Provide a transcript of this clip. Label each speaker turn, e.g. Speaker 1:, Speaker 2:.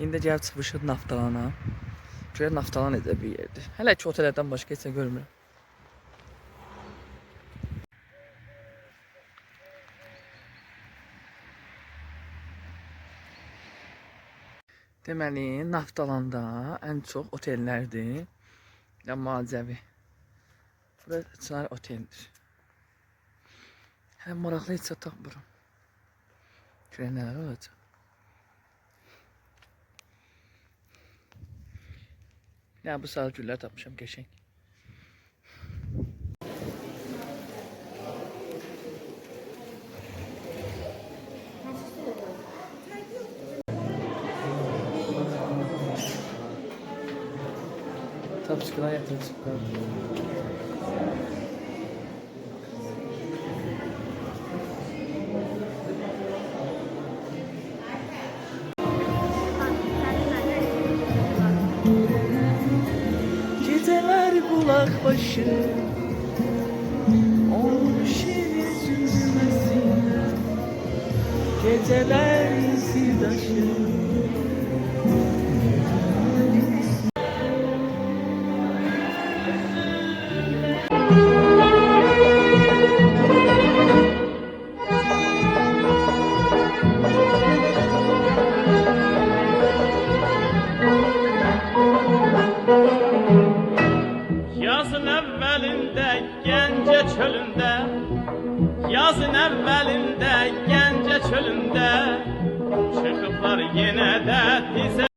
Speaker 1: İndi gəlib çıxmışıq Naftalana. Görək Naftalan necə bir yerdir. Hələ ki otellərdən başqa heç nə görmürəm. Deməli, Naftalanda ən çox otellərdir. Ya müalicəvi. Burası Çınar oteldir. Həm maraqlı heç tapmıram. Görək nələr olacaq. Ya bu sarı güllər tapmışam qəşəng. Tapışkıdan yatırıp çıkarım. Geceler bulak başı olmuş üzülmesine. Geceler sirdaşı.
Speaker 2: Yazın əvvəlində Gəncə çölündə, yazın əvvəlində Gəncə çölündə çıxıblar yenə də dizə.